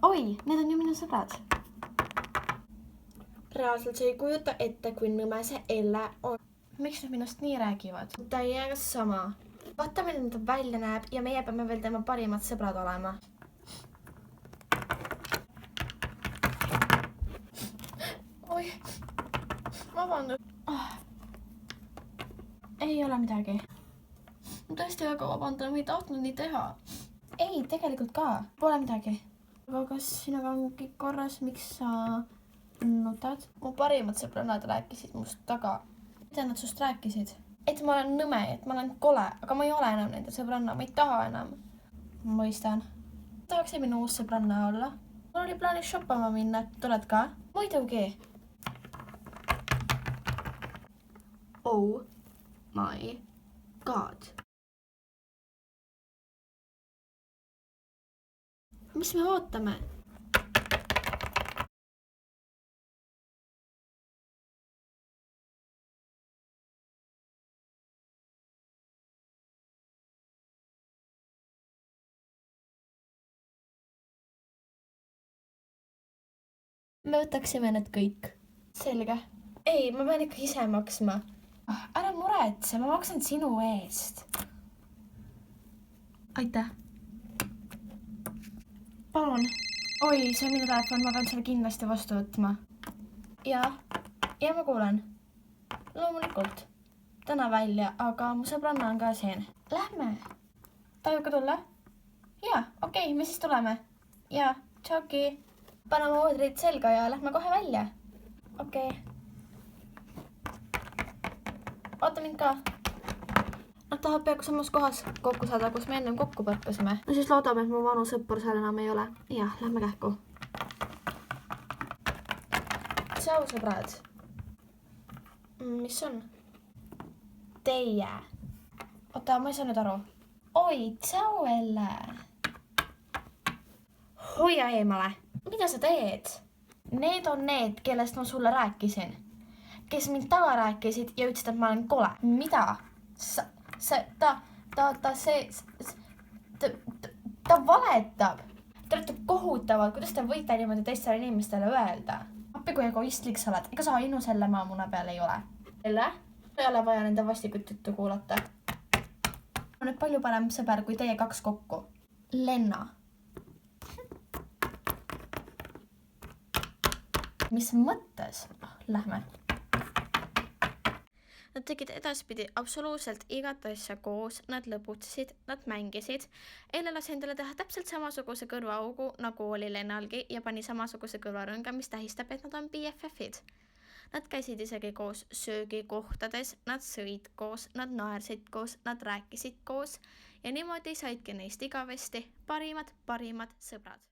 Oi, need on ju minu sõbrad. Reaalselt sa ei kujuta ette, kui nõme see Elle on. Miks nad minust nii räägivad? Täiega sama. Vaata, milline ta välja näeb ja meie peame veel tema parimad sõbrad olema. Oi, vabandust. Ei ole midagi. Ma tõesti väga vabandan, ma ei tahtnud nii teha. Ei, tegelikult ka. Pole midagi. Aga kas sinuga on kõik korras, miks sa nutad? Mu parimad sõbrannad rääkisid must taga. Mida nad sust rääkisid? Et ma olen nõme, et ma olen kole, aga ma ei ole enam nende sõbranna, ma ei taha enam. Mõistan. Tahaks see minu uus sõbranna olla? Mul oli plaanis shoppama minna, tuled ka? Muidugi. Oh my god. Mis me ootame? Me võtaksime need kõik. Selge. Ei, ma pean ikka ise maksma. Ära muretse, ma maksan sinu eest. Aitäh. Palun. Oi, see on minu telefon, ma pean selle kindlasti vastu võtma. Ja ma kuulen. Loomulikult. Täna välja, aga mu sõbranna on ka siin. Lähme. Tajub ka tulla? Jaa, okei, me siis tuleme. Jaa, tšauki. Paneme oodrid selga ja lähme kohe välja. Okei. Oota mind ka. Nad tahavad peaaegu samas kohas kokku saada, kus me ennem kokku põrkasime. No siis loodame, et mu vanu sõppur seal enam ei ole. Jah, lähme kähku. Tšau, sõbrad. Mis on? Teie. Oota, ma ei saa nüüd aru. Oi, tšau, Elle. Hoia eemale. Mida sa teed? Need on need, kellest ma sulle rääkisin. Kes mind taga rääkisid ja ütlesid, et ma olen kole. Mida? Ta valetab. Te olete kohutavad, kuidas te võite niimoodi teistele inimestele öelda? Appi kui egoistlik sa oled, ega sa ainu selle maamuna peal ei ole. Elle? Ei ole vaja nende vastikut juttu kuulata. Ma olen nüüd palju parem sõber kui teie kaks kokku. Lenna. Mis mõttes? Lähme. Nad tegid edaspidi absoluutselt igat asja koos, nad lõbutsesid, nad mängisid. Elle lasi endale teha täpselt samasuguse kõrvaaugu, nagu oli Lennalgi ja pani samasuguse kõrvarõnga, mis tähistab, et nad on BFF-id. Nad käisid isegi koos söögikohtades, nad sõid koos, nad naersid koos, nad rääkisid koos ja niimoodi saidki neist igavesti parimad sõbrad.